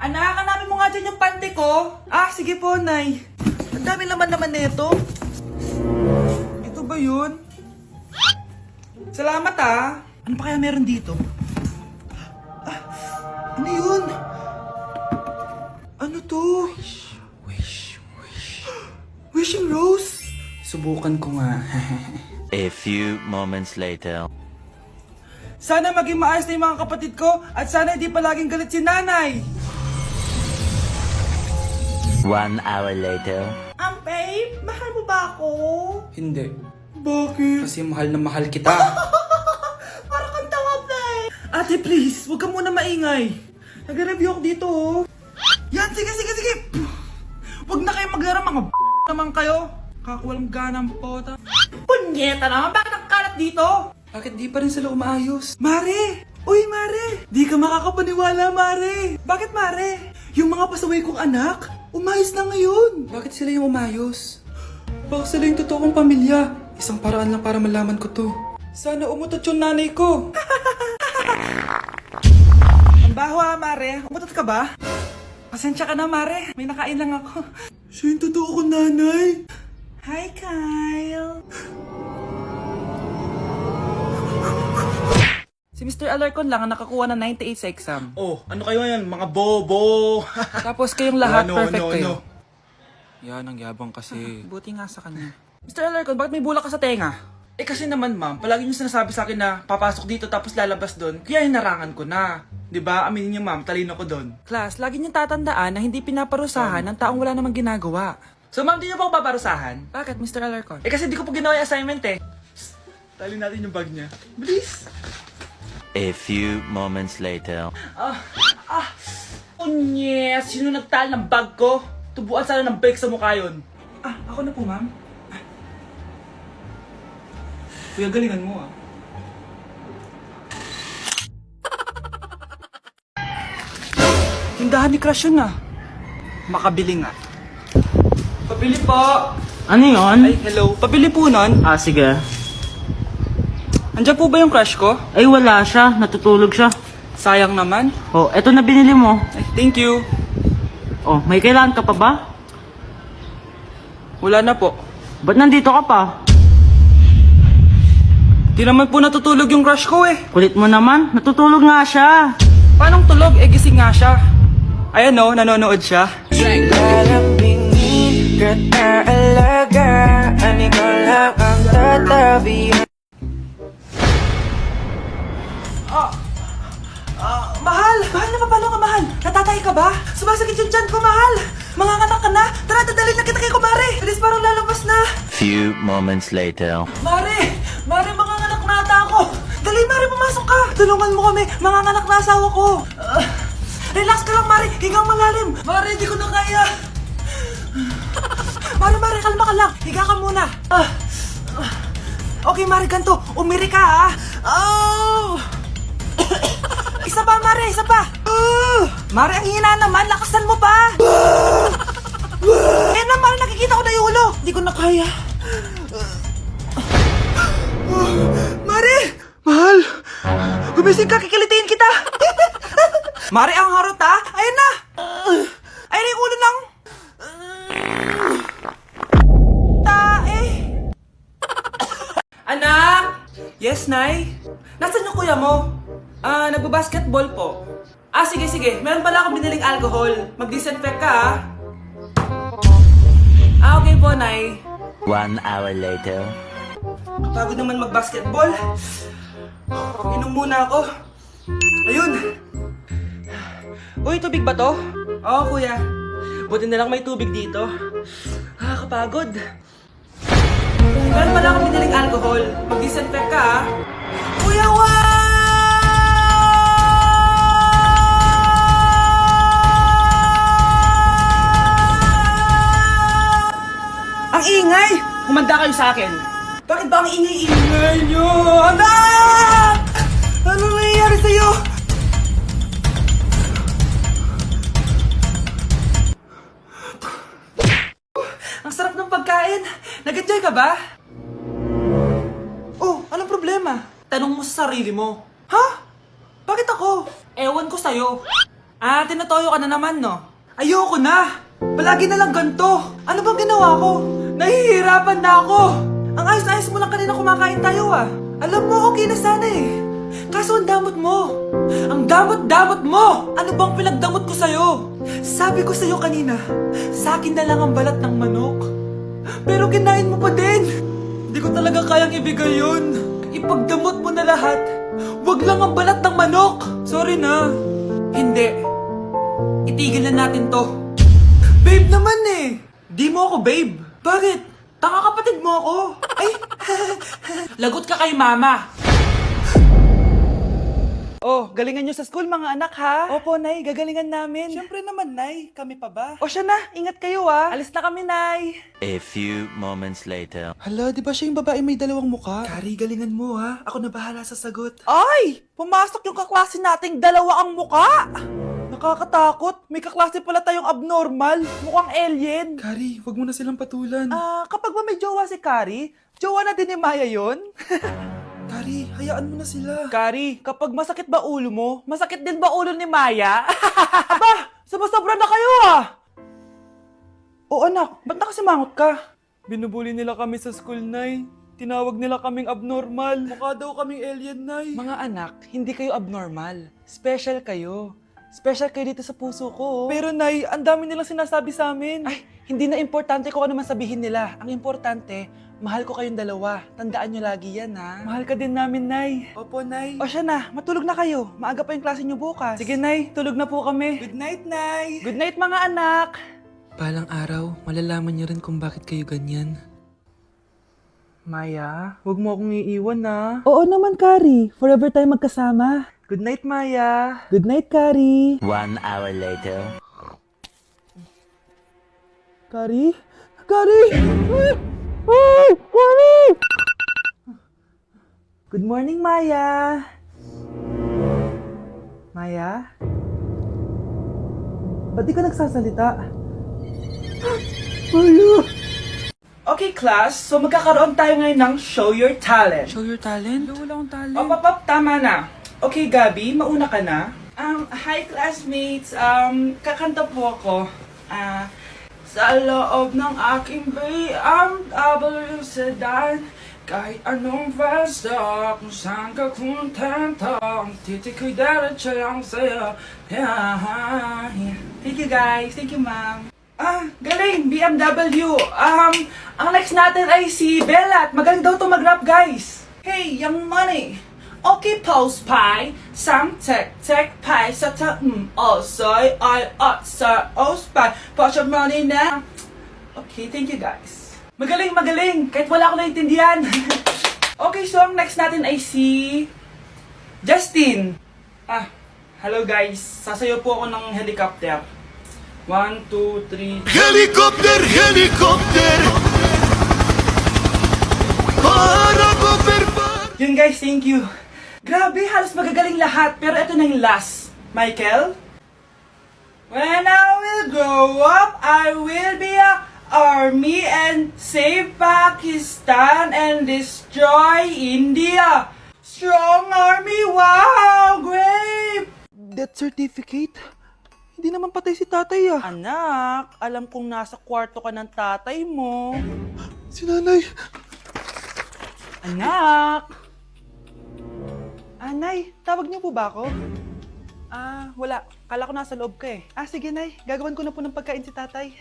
Anak, hanapin mo nga dyan yung pante ko. Ah, sige po, Nay. Ang dami naman nito. Ito ba yun? Salamat ah. Ano pa kaya meron dito? Ah, ano yun? Ano to? Wishing Rose? Subukan ko nga. A few moments later. Sana maging maayos na yung mga kapatid ko at sana hindi palaging galit si nanay. 1 hour later. Babe, mahal mo ba ako? Hindi. Bakit? Kasi mahal na mahal kita. Para kang tawa, babe. Ate, please, huwag ka muna maingay. Nag-review ako dito, oh. Yan, sige. Huwag na kayo maglaro, mga naman kayo. Kakawalang ganang pota. Punyeta naman, bakit nagkalat dito? Bakit di pa rin sila umaayos? Mare! Uy, Mare! Di ka makakapaniwala, Mare! Bakit, Mare? Yung mga pasaway kong anak, umayos na ngayon. Bakit sila yung umayos? Baka sila yung totoong pamilya. Isang paraan lang para malaman ko to. Sana umutot yung nanay ko. Ang baho ha, Mare. Umutot ka ba? Pasensya ka na, Mare. May nakain lang ako. Siya yung totoo ko, nanay. Hi, Kyle. Si Mr. Alarcon lang ang nakakuha ng 98 sa exam. Oh, ano kayo yan? Mga bobo. Tapos kayong lahat perfect kayo. Yan, ang yabang kasi. Buti nga sa kanya. Mr. Alarcon, bakit may bulak ka sa tenga? Eh kasi naman ma'am, palagi niyo sinasabi sa akin na papasok dito tapos lalabas doon. Kaya hinarangan ko na. 'Di ba? Aminin niyo ma'am, talino ko doon. Class, lagi niyong tatandaan na hindi pinaparusahan ng taong wala namang ginagawa. So ma'am, di niyo po ako paparusahan? Bakit, Mr. Alarcon? Eh kasi di ko po ginawa yung assignment eh. Tali natin yung bag niya. Bilis! A few moments later. Unyes! Sino nagtal ng bag ko? Tubuan sana ng bike sa mukha yun. Ah, ako na po, ma'am. Kuya, galingan mo ah. Tindahan ni Crush yun ah. Makabili nga. Pabili po! Ano yun? Ay, hello. Pabili po nun. Ah, sige. Andiyan po ba yung crush ko? Ay, wala siya. Natutulog siya. Sayang naman. Oh, eto na binili mo. Ay, thank you. Oh, may kailangan ka pa ba? Wala na po. Ba't nandito ka pa? Di naman po natutulog yung crush ko eh. Kulit mo naman. Natutulog nga siya. Paanong tulog? Eh, gising nga siya. Ayan o, nanonood siya. Mahal! Mahal na papalo ka, mahal! Natatay ka ba? Sumasakit yung tiyan ko, mahal! Mga anak ka na! Tara, dadalhin na kita kay kumare! Bilis, parang lalabas na! Few moments later. Mare! Mare, mga anak na ata ako! Dali, Mare, pumasok ka! Tulungan mo kami! Mga anak na asawa ko! Relax ka lang, Mare! Higang malalim! Mare, hindi ko na kaya! Mare, kalma ka lang! Higa ka muna! Okay, Mare, ganito! Umiri ka, ha! Oh! Isa pa, Mare! Isa pa! Mare, ang hina naman! Lakasan mo pa! Eh na, Mare, nakikita ko na yung ulo! Hindi ko na kaya! Mare! Mahal! Gumising ka, kikilitiin kita! Mare, ang harot ha! Ayun na! Ayun na yung ulo ng... Tae! Anak! Yes, Nay? Nasaan yung kuya mo? Nagbabasketball po. Sige. Meron pala akong biniling alcohol. Mag-disinfect ka, okay po, Nay. 1 hour later. Kapagod naman mag-basketball. Inom muna ako. Ayun. Uy, tubig ba to? Oo, kuya. Buti na lang may tubig dito. Kapagod. Meron pala akong biniling alcohol. Mag-disinfect ka, Kuya, Ang ingay! Humanda kayo sa akin. Bakit ba ang ingay-ingay nyo? Anak! Ano nangyayari sa'yo? Ang sarap ng pagkain. Nag-enjoy ka ba? Oh, anong problema? Tanong mo sa sarili mo. Ha? Bakit ako? Ewan ko sa'yo. Tinatoyo ka na naman, no? Ayoko na! Palagi na lang ganito! Ano bang ginawa ko? Nahihirapan na ako! Ang ayos-ayos mo lang kanina kumakain tayo, ah! Alam mo, okay na sana eh! Kaso ang damot mo! Ang damot-damot mo! Ano bang pinagdamot ko sa'yo? Sabi ko sa'yo kanina, sa akin na lang ang balat ng manok. Pero kinain mo pa din! Hindi ko talaga kayang ibigay yun! Ipagdamot mo na lahat! Wag lang ang balat ng manok! Sorry na! Hindi! Itigil na natin to! Babe naman eh! Di mo ako babe! Bakit? Tanga kapatid mo ako! Ay! Lagot ka kay mama! Oh, galingan nyo sa school mga anak ha? Opo, Nay, gagalingan namin. Siyempre naman, Nay. Kami pa ba? O siya na, ingat kayo ha. Alis na kami, Nay. A few moments later. Hala, di ba siya yung babae may dalawang muka? Kari, galingan mo ha. Ako na bahala sa sagot. Ay! Pumasok yung kaklase nating dalawa ang muka! Nakakatakot. May kaklase pala tayong abnormal. Mukhang alien. Kari, wag mo na silang patulan. Kapag ba may jowa si Kari, jowa na din ni Maya yun? Kari, hayaan mo na sila. Kari, kapag masakit ba ulo mo, masakit din ba ulo ni Maya? Aba, sobra na kayo ah! O anak, ba't nakasimangot ka? Binubuli nila kami sa school, Nay. Tinawag nila kaming abnormal. Mukha daw kaming alien, Nay. Mga anak, hindi kayo abnormal. Special kayo. Special kayo dito sa puso ko. Pero Nay, ang dami nilang sinasabi sa amin. Ay, hindi na importante kung ano man sabihin nila. Ang importante, mahal ko kayong dalawa. Tandaan nyo lagi yan, ha? Mahal ka din namin, Nay. Opo, Nay. O siya na, matulog na kayo. Maaga pa yung klase nyo bukas. Sige, Nay. Tulog na po kami. Good night, Nay. Good night, mga anak. Balang araw, malalaman nyo rin kung bakit kayo ganyan. Maya, huwag mo akong iiwan, na. Oo naman, Kari. Forever tayo magkasama. Good night, Maya. Good night, Kari. 1 hour later. Kari? Kari! Ay! Kari! Good morning, Maya. Maya? Ba't di ka nagsasalita? Maya! Okay, class. So, magkakaroon tayo ngayon ng Show Your Talent. Show Your Talent? Wala akong talent. Pop, tama na. Okay, Gabi, mauna ka na. Hi, classmates. Kakanta po ako. Sa loob ng aking BMW sedan, kahit anong basta, kung saan ka kontento, ang titik ko'y diretso lang sa'yo. Thank you guys, thank you ma'am. Galing, BMW. Ang next natin ay si Bellat. Magaling daw to mag-rap guys. Hey, Young Money. Okay, pose pie, sang tek pie, sa ta soy, I sa pie, put your money now. Okay, thank you guys. Magaling, kahit wala ako naintindihan. Okay, so ang next natin ay si Justin. Hello guys, sasayaw po ako ng helicopter. 1, 2, 3. Helicopter, helicopter. Para Yun guys, thank you. Grabe, halos magagaling lahat. Pero ito na yung last. Michael? When I will grow up, I will be a army and save Pakistan and destroy India. Strong army, wow, great! Death certificate? Hindi naman patay si tatay ah. Anak, alam kong nasa kwarto ka ng tatay mo. Si nanay. Anak! Nay, tawag niyo po ba ako? Wala. Kala ko nasa loob ka eh. Sige, Nay. Gagawan ko na po ng pagkain si tatay.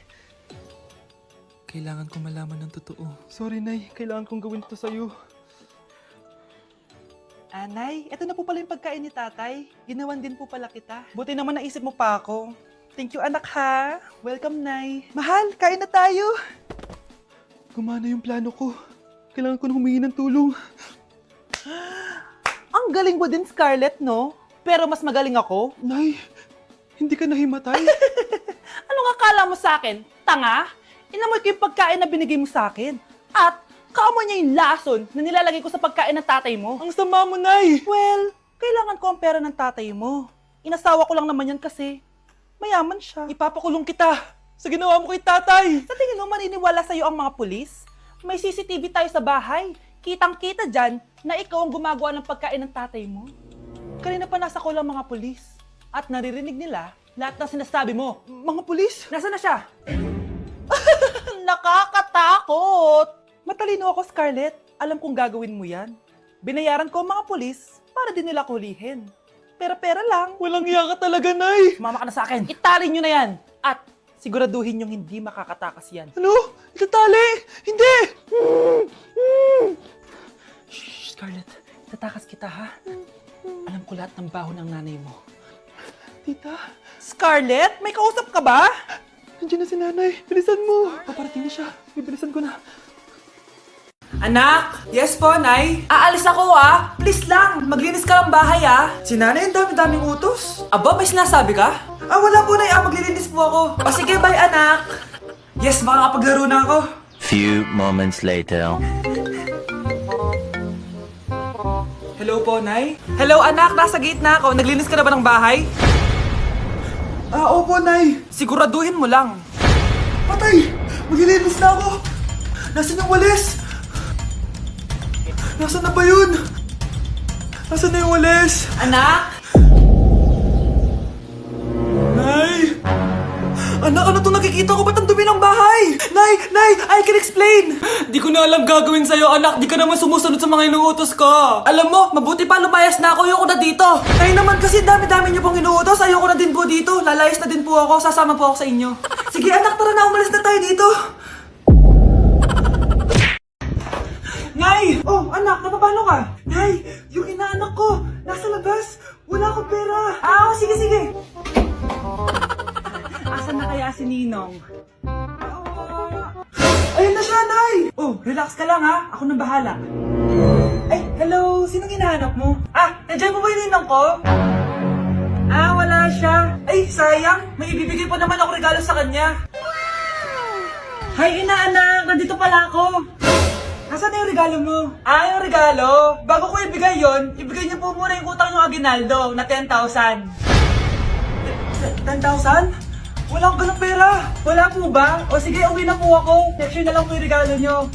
Kailangan ko malaman ng totoo. Sorry, Nay. Kailangan kong gawin ito sa'yo. Nay, eto na po pala yung pagkain ni tatay. Ginawan din po pala kita. Buti naman naisip mo pa ako. Thank you, anak ha. Welcome, Nay. Mahal, kain na tayo. Gumana yung plano ko. Kailangan ko na humingi ng tulong. Ang galing mo din, Scarlett, no? Pero mas magaling ako. Nay, hindi ka nahimatay. Anong akala mo sa akin? Tanga? Inamoy ko yung pagkain na binigay mo sa akin. At kaamoy niya yung lason na nilalagay ko sa pagkain ng tatay mo. Ang sama mo, Nay. Well, kailangan ko ang pera ng tatay mo. Inasawa ko lang naman yan kasi mayaman siya. Ipapakulong kita sa ginawa mo kay tatay. Sa tingin mo, maniniwala sa'yo ang mga pulis? May CCTV tayo sa bahay. Kitang-kita dyan na ikaw ang gumagawa ng pagkain ng tatay mo. Kanina pa nasa kulang mga pulis. At naririnig nila lahat ng sinasabi mo. Mga pulis? Nasaan na siya? Nakakatakot! Matalino ako, Scarlett. Alam kong gagawin mo yan. Binayaran ko ang mga pulis para din nila kulihin. Pera-pera lang. Walang iya ka talaga, Nay! Sumama ka na sa akin. Itali nyo na yan. At siguraduhin yung hindi makakatakas yan. Ano? Itatali? Hindi! Shh, Scarlett. Itatakas kita, ha? Alam ko lahat ng baho ng nanay mo. Tita? Scarlett? May kausap ka ba? Nandiyan na si nanay. Bilisan mo. Paparating na siya. Bibilisan ko na. Anak! Yes po, Nay? Aalis ako, ah! Please lang! Maglinis ka ng bahay, ah! Si nanay, ang dami-daming utos. Aba, may sinasabi ka? Ah, wala po, Nay. Maglilinis po ako. O sige, bye, anak! Yes, makakapaglaro na ako. Few moments later. Hello po, Nay? Hello, anak! Nasa gate na ako. Naglinis ka na ba ng bahay? Ah, opo, Nay. Siguraduhin mo lang. Patay! Maglilinis na ako! Nasaan yung walis? Nasaan na ba yun? Nasaan na yung walis? Anak? Nay! Anak, ano itong nakikita ko? Ba't ang dumi ng bahay? Nay! Nay! I can explain! Di ko na alam gagawin sa'yo, anak. Di ka naman sumusunod sa mga inuutos ko. Alam mo, mabuti pa lumayas na ako. Ayoko na dito. Nay naman kasi dami-dami niyo pong inuutos. Ayoko na din po dito. Lalayas na din po ako. Sasama po ako sa inyo. Sige, anak, tara na. Umalis na tayo dito. Nay! Oh, anak, napapalo ka? Nay, yung inaanak ko, nasa labas. Wala akong pera. Ah, oh, sige, sige. Asan na kaya si Ninong? Ayun na siya, Nay! Oh, relax ka lang, ha? Ako nang bahala. Ay, hello! Sinong hinahanap mo? Ah, nandiyan mo ba yung Ninong ko? Ah, wala siya. Ay, sayang. May ibibigay pa naman ako regalo sa kanya. Hi, inaanak! Nandito pala ako. Nasaan na yung regalo mo? Ah, yung regalo? Bago ko ibigay yon, ibigay niyo po muna yung utang yung Aguinaldo na 10,000. 10,000? Wala akong ganong pera. Wala po ba? O sige, uwi na po ako. Next year na lang po yung regalo niyo.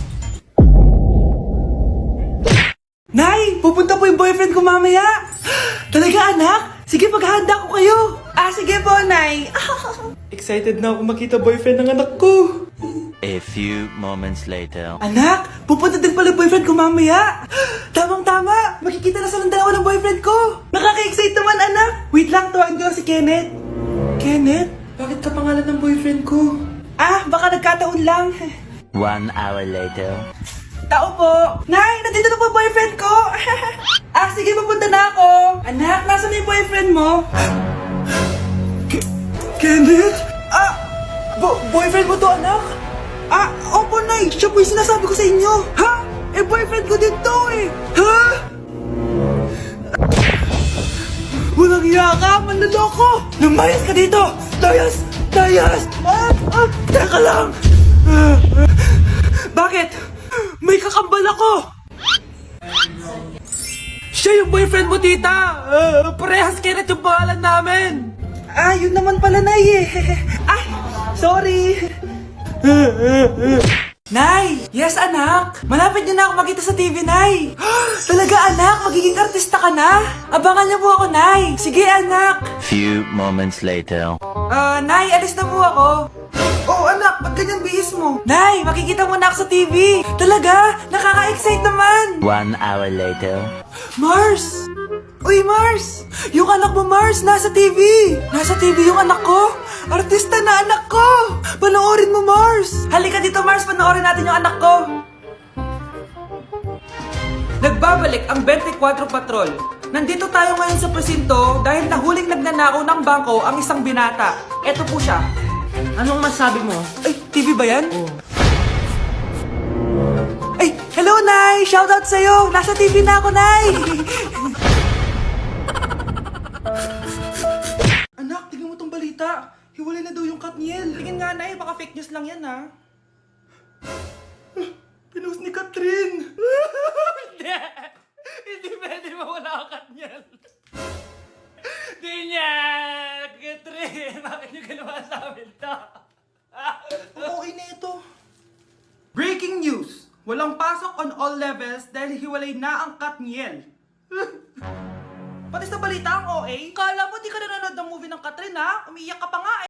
Nay! Pupunta po yung boyfriend ko mamaya. Talaga, anak? Sige, paghahanda ko kayo. Ah, sige po, Nay. Excited na ako makita boyfriend ng anak ko. A few moments later. Anak, pupunta din pala yung boyfriend ko mamaya. Tamang-tama, makikita na silang dalawa ng boyfriend ko. Nakaka-excite naman, anak. Wait lang, tuwaan ko si Kenneth. Kenneth? Bakit ka pangalan ng boyfriend ko? Ah, baka nagkataon lang. 1 hour later. Tao po. Nay, nandito na po yung boyfriend ko. Ah, sige, papunta na ako. Anak, nasa na yung boyfriend mo? Kenneth? Ah, boyfriend mo to, anak? Ah, opo, Nay. Siya po yung sinasabi ko sa inyo. Ha? Eh, boyfriend ko din to eh. Ha? Walang iya ka, manloloko. Lumayas ka dito. Layas! Layas! Teka lang. Bakit? May kakambal ako. Siya yung boyfriend mo, tita. Parehas Kenneth yung pangalan namin. Ah, yun naman pala, Nay eh. Ay, sorry. Nay! Yes, anak! Malapit niyo na ako makita sa TV, Nay! Talaga, anak? Magiging artista ka na? Abangan niyo po ako, Nay! Sige, anak! Few moments later. Nay, alis na po ako. Oh, anak, ba't ganyan bihis mo? Nay, makikita mo na ako sa TV! Talaga? Nakaka-excite naman! 1 hour later. Mars! Uy, Mars! Yung anak mo, Mars, nasa TV! Nasa TV yung anak ko! Artista na anak ko! Panoorin mo, Mars! Halika dito, Mars, panoorin natin yung anak ko! Nagbabalik ang 24 Patrol. Nandito tayo ngayon sa presinto dahil nahuling nagnanakaw ng bangko ang isang binata. Eto po siya. Anong masabi mo? Ay, TV ba yan? Ay, hello, Nay! Shoutout sa'yo! Nasa TV na ako, Nay! Anak, tingnan mo tong balita. Hiwalay na daw yung Katniel. Tingin nga, Nay. Baka fake news lang yan, ha? Pinost ni Catherine. Hindi. Hindi pwede mawala ang Katniel. Hindi niya. Catherine, bakit niyo ginawa sa amin to? Okay na ito. Breaking news. Walang pasok on all levels dahil hiwalay na ang Katniel. Pati sa balita ang OA. Kala mo di ka nanonood ng movie ng Katrin ha? Umiiyak ka pa nga